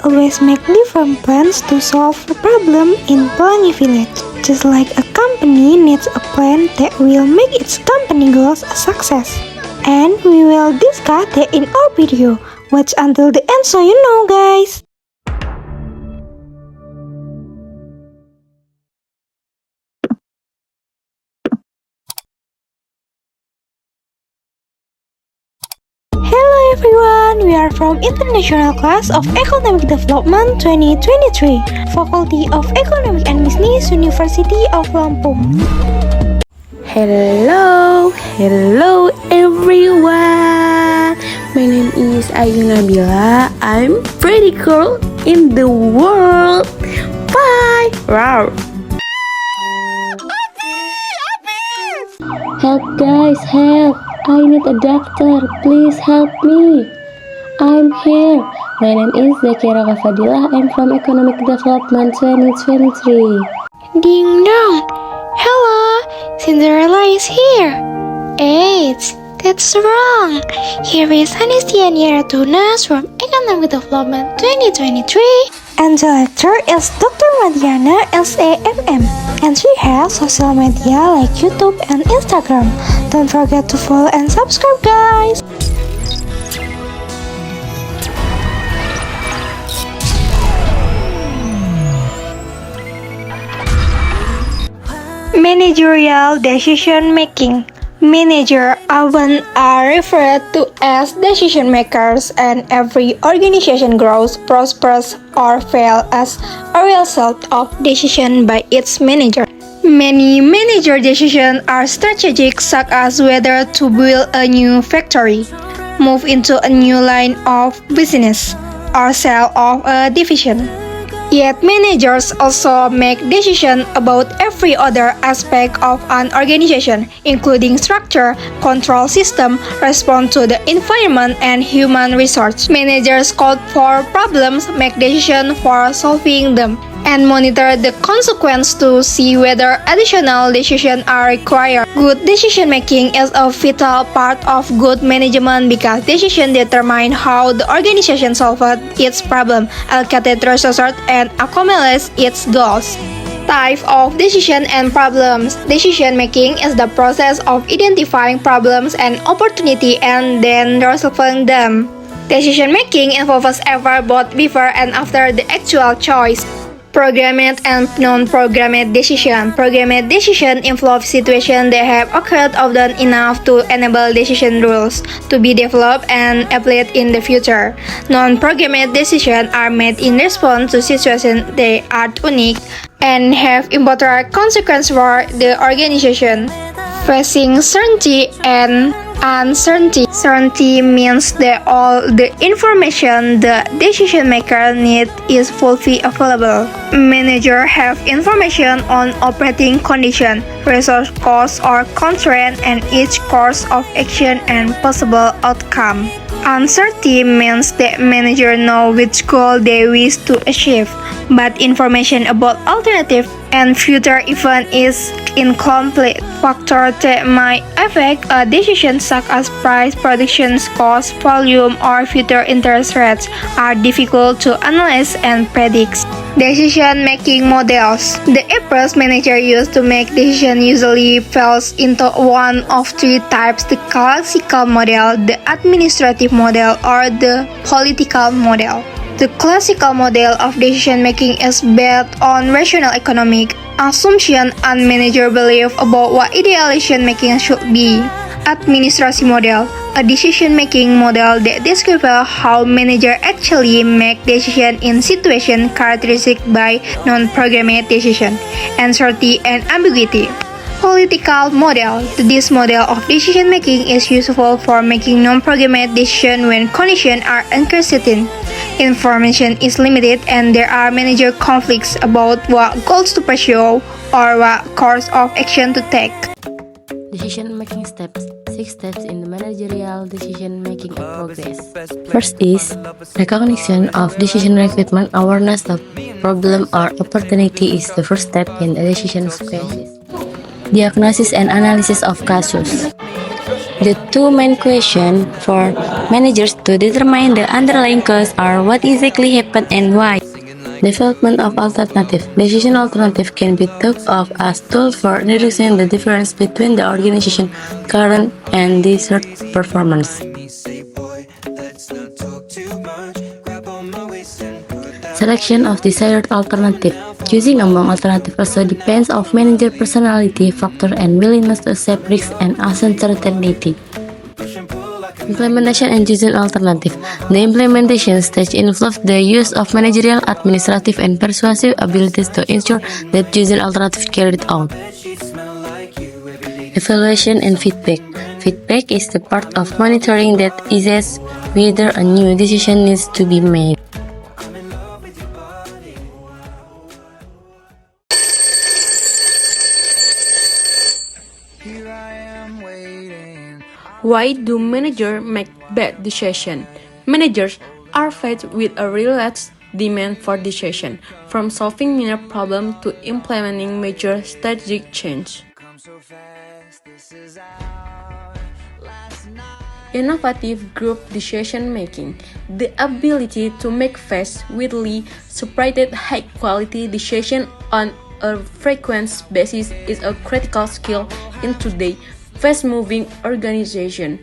always make different plans to solve a problem in Pelangi village. Just like a company needs a plan that will make its company goals a success. And we will discuss that in our video. Watch until the end so you know, guys. Hello everyone, we are from International Class of Economic Development 2023, Faculty of Economic and Business, University of Lampung. Hello everyone. My name is Ayu Nabila. I'm pretty girl in the world. Bye. Wow. Help guys, help! I need a doctor. Please help me. I'm here. My name is Zakira Fadilah. I'm from Economic Development 2023. Ding dong! Hello! Cinderella is here! Eight! That's wrong! Here is Anistia Nieratunas from Economic Development 2023. And the lecturer is Dr. Madiana SAMM. And she has social media like YouTube and Instagram. Don't forget to follow and subscribe, guys! Managerial decision making. Manager often are referred to as decision makers, and every organization grows, prospers, or fails as a result of decision by its manager. Many manager decisions are strategic, such as whether to build a new factory, move into a new line of business, or sell off a division. Yet managers also make decisions about every other aspect of an organization, including structure, control system, response to the environment, and human resource. Managers code for problems, make decisions for solving them, and monitor the consequence to see whether additional decisions are required. Good decision making is a vital part of good management because decisions determine how the organization solves its problem, allocated resources, and accommodates its goals. Type of decision and problems. Decision making is the process of identifying problems and opportunity and then resolving them. Decision making involves effort both before and after the actual choice. Programmed and non-programmed decision. Programmed decision involve situations that have occurred often enough to enable decision rules to be developed and applied in the future. Non-programmed decisions are made in response to situations that are unique and have important consequences for the organization. Facing certainty and uncertainty. Certainty means that all the information the decision maker needs is fully available. Managers have information on operating conditions, resource costs or constraints, and each course of action and possible outcome. Uncertainty means that managers know which goal they wish to achieve, but information about alternative and future events is incomplete. Factors that might affect a decision, such as price, production cost, volume, or future interest rates, are difficult to analyze and predict. Decision-making models. The approach managers use to make decisions usually falls into one of three types: the classical model, the administrative model, or the political model. The classical model of decision-making is based on rational economic assumption and manager belief about what ideal decision-making should be. Administrative model, a decision-making model that describes how managers actually make decisions in situations characterized by non-programmed decision, uncertainty, and ambiguity. Political model. This model of decision-making is useful for making non-programmed decisions when conditions are uncertain, information is limited, and there are manager conflicts about what goals to pursue or what course of action to take. Decision-making steps. 6 steps in the managerial decision-making in progress. First is recognition of decision recruitment. Awareness of problem or opportunity is the first step in a decision process. Diagnosis and analysis of cases. The two main questions for managers to determine the underlying cause are what exactly happened and why. Development of alternative. Decision alternative can be thought of as tool for reducing the difference between the organization's current and desired performance. Selection of desired alternative. Choosing among alternatives also depends on manager personality factor and willingness to accept risks and uncertainty. Implementation and choosing alternative. The implementation stage involves the use of managerial, administrative, and persuasive abilities to ensure that choosing alternative carried out. Evaluation and feedback. Feedback is the part of monitoring that assesses whether a new decision needs to be made. Why do managers make bad decisions? Managers are faced with a relentless demand for decision, from solving minor problems to implementing major strategic change. Innovative group decision making. The ability to make fast, widely separated, high-quality decisions on a frequent basis is a critical skill in today's fast-moving organization.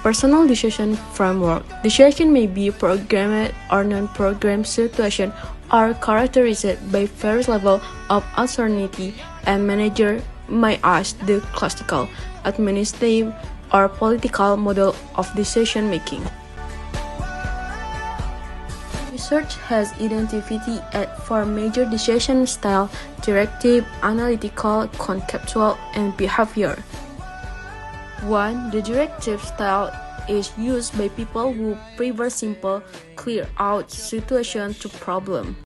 Personal decision framework. Decision may be programmed or non-programmed situation are characterized by various levels of uncertainty, and manager may ask the classical, administrative, or political model of decision making. Research has identified four major decision styles: directive, analytical, conceptual, and behavior. 1. The directive style is used by people who prefer simple, clear-out solution to problem.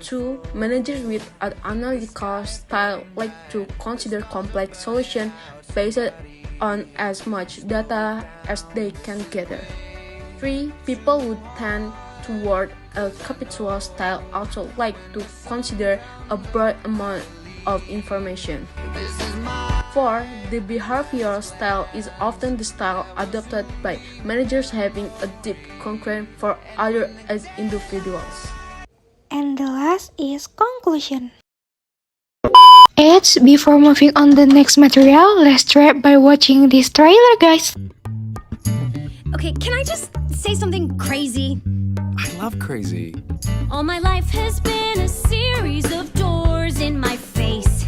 2. Managers with an analytical style like to consider complex solutions based on as much data as they can gather. 3. People who tend toward a conceptual style also like to consider a broad amount of information. 4. The behavioral style is often the style adopted by managers having a deep concern for others as individuals. And the last is conclusion. Before moving on the next material, let's start by watching this trailer, guys. Okay, can I just say something crazy? I love crazy. All my life has been a series of doors in my face,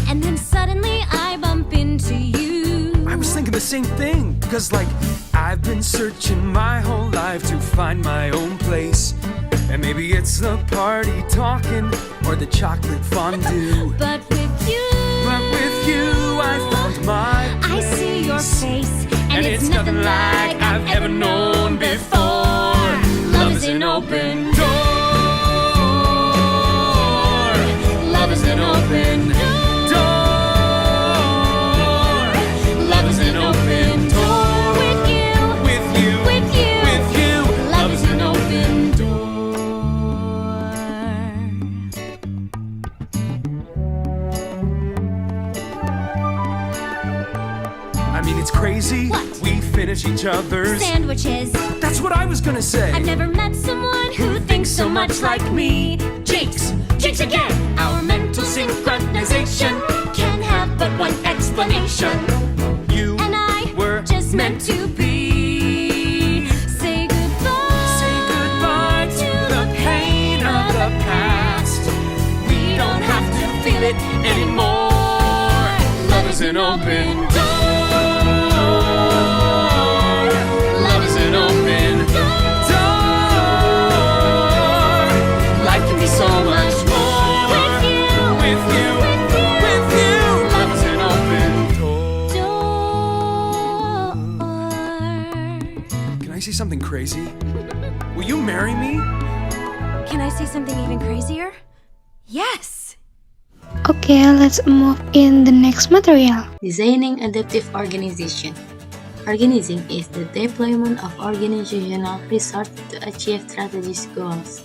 and then suddenly I bump into you. I was thinking the same thing, cause I've been searching my whole life to find my own place. And maybe it's the party talking or the chocolate fondue. But with you, I found my place. I see your face, and it's nothing like I've ever known before. Love is an open door. Love is an open door. Love is an open door. With you, With you, with you, with you. love is an open door. I mean, it's crazy. What? We finish each other's. Sandwiches. That's what I was gonna say. I've never met someone who thinks so much like me. Jinx, jinx again. Our mental synchronization can have but one explanation. You And I were just meant to be. Say goodbye. Say goodbye to the pain of the past. We don't have to feel it anymore. Love is an open door. Love is an open door. Life can be so much more with you. With you, with you. Love is an open door. Can I say something crazy? Will you marry me? Can I say something even crazier? Yes. Okay, let's move in the next material. Designing adaptive organization. Organizing is the deployment of organizational resources to achieve strategic goals.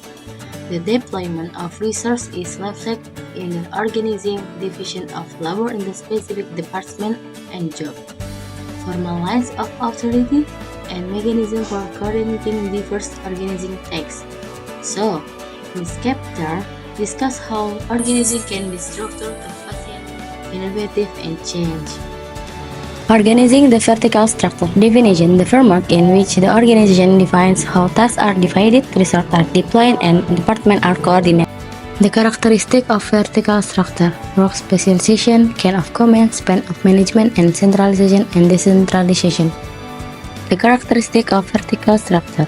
The deployment of resources is reflected in the organizing division of labor in the specific department and job. Formal lines of authority and mechanism for coordinating diverse organizing tasks. So, this chapter discuss how organizing can be structured to facilitate innovative and change. Organizing the vertical structure. Definition: the framework in which the organization defines how tasks are divided, resources are deployed, and departments are coordinated. The characteristic of vertical structure: work specialization, chain of command, span of management, and centralization and decentralization. The characteristic of vertical structure: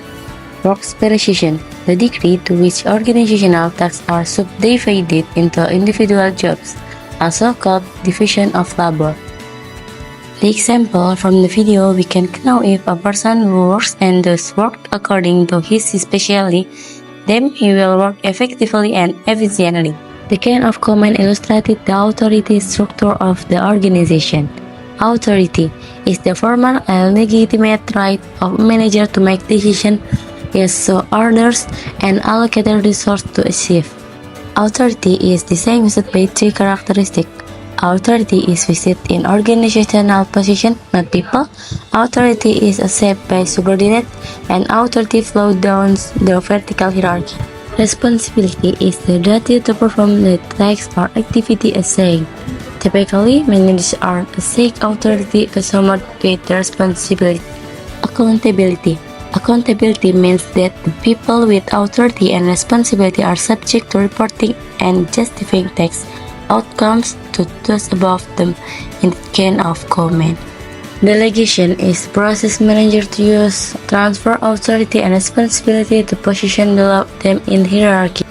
work specialization, the degree to which organizational tasks are subdivided into individual jobs, also called division of labor. The example from the video, we can know if a person works and does work according to his specialty, then he will work effectively and efficiently. The chain of command illustrated the authority structure of the organization. Authority is the formal and legitimate right of a manager to make decisions, issue orders, and allocate resources to achieve. Authority is distinguished by three characteristics. Authority is vested in organizational position, not people. Authority is accepted by subordinates, and authority flows down the vertical hierarchy. Responsibility is the duty to perform the task or activity assigned. Typically, managers are assigned authority associated with responsibility. Accountability. Accountability means that the people with authority and responsibility are subject to reporting and justifying task outcomes to those above them in the chain of command. Delegation is the process manager to use transfer authority and responsibility to position below them in the hierarchy.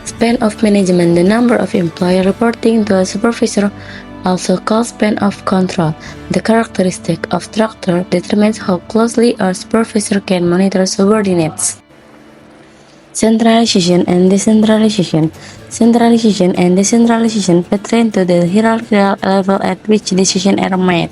Span of management, the number of employees reporting to a supervisor, also called span of control. The characteristic of structure determines how closely a supervisor can monitor subordinates. Centralization and decentralization. Centralization and decentralization pertain to the hierarchical level at which decisions are made.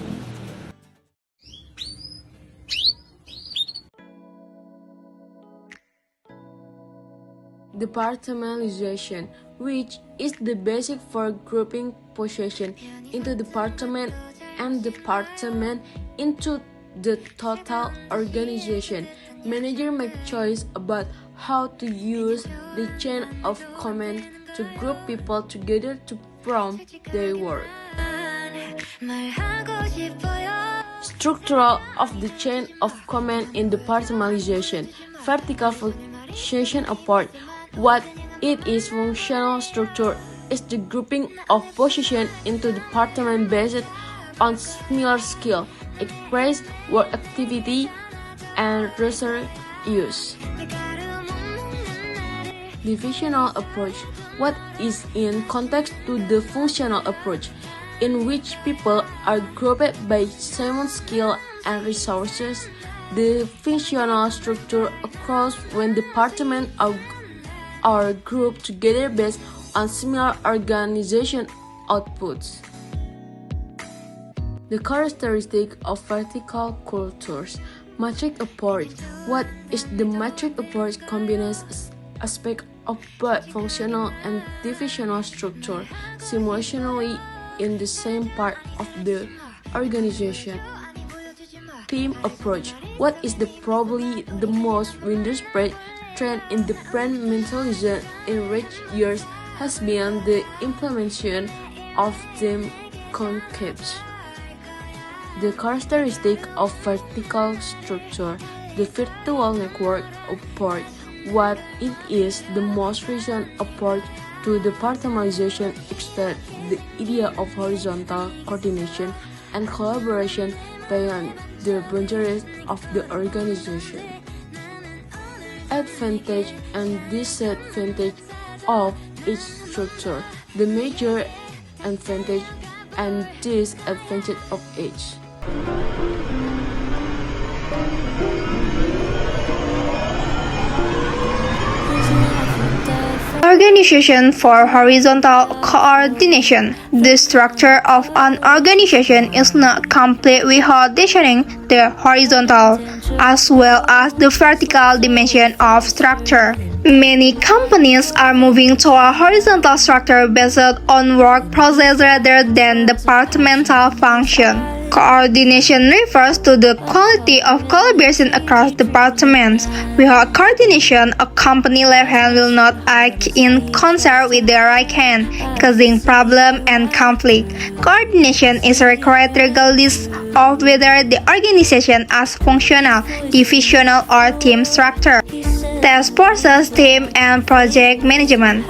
Departmentalization, which is the basic for grouping position into department and department into the total organization. Manager make choice about how to use the chain of command to group people together to perform their work. Structural of the chain of command in departmentalization. Vertical function apart. What it is functional structure is the grouping of position into department based on similar skill, express work activity, and resource use. Divisional approach. What is in context to the functional approach, in which people are grouped by same skill and resources. The functional structure occurs when departments are grouped together based on similar organization outputs. The characteristic of vertical cultures. Matrix approach. What is the matrix approach combines aspects of both functional and divisional structure simultaneously in the same part of the organization. Team approach. What is probably the most widespread trend in departmentalism in recent years has been the implementation of team concepts. The characteristic of vertical structure. The virtual network approach. What it is the most recent approach to departmentalization extends the idea of horizontal coordination and collaboration beyond the boundaries of the organization. Advantage and disadvantage of each structure. The major advantage and disadvantage of each. Organization for horizontal coordination. The structure of an organization is not complete without defining the horizontal as well as the vertical dimension of structure. Many companies are moving to a horizontal structure based on work process rather than departmental function. Coordination refers to the quality of collaboration across departments. Without coordination, a company left hand will not act in concert with the right hand, causing problem and conflict. Coordination is required regardless of whether the organization is functional, divisional, or team structure. Task forces, team, and project management.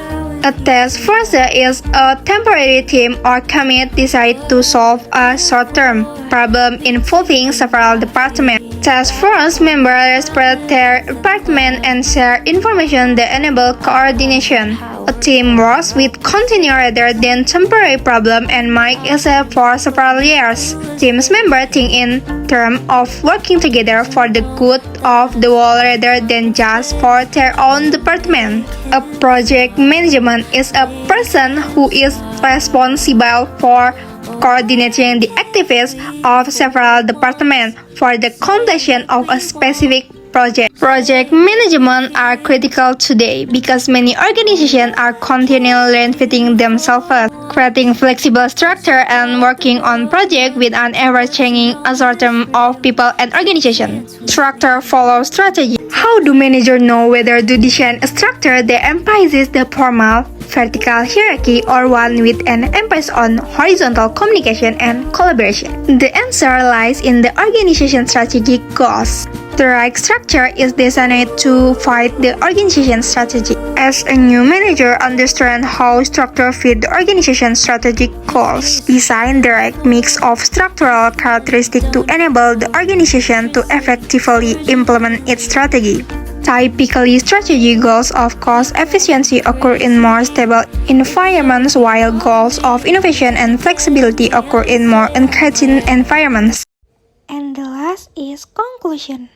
A task force is a temporary team or committee designed to solve a short-term problem involving several departments. Task force members spread their department and share information that enable coordination. A team works with continuous rather than temporary problem and might exist for several years. Teams members think in terms of working together for the good of the whole rather than just for their own department. A project management is a person who is responsible for coordinating the activities of several departments for the completion of a specific project. Project management are critical today because many organizations are continually reinventing themselves, creating flexible structure and working on projects with an ever-changing assortment of people and organizations. Structure follows strategy. How do managers know whether to design a structure that emphasizes the formal, vertical hierarchy or one with an emphasis on horizontal communication and collaboration? The answer lies in the organization strategic goals. The right structure is designed to fit the organization strategy. As a new manager, understand how structure fit the organization strategic goals. Design the right mix of structural characteristics to enable the organization to effectively implement its strategy. Typically, strategy goals of cost efficiency occur in more stable environments, while goals of innovation and flexibility occur in more engaging environments. And the last is conclusion.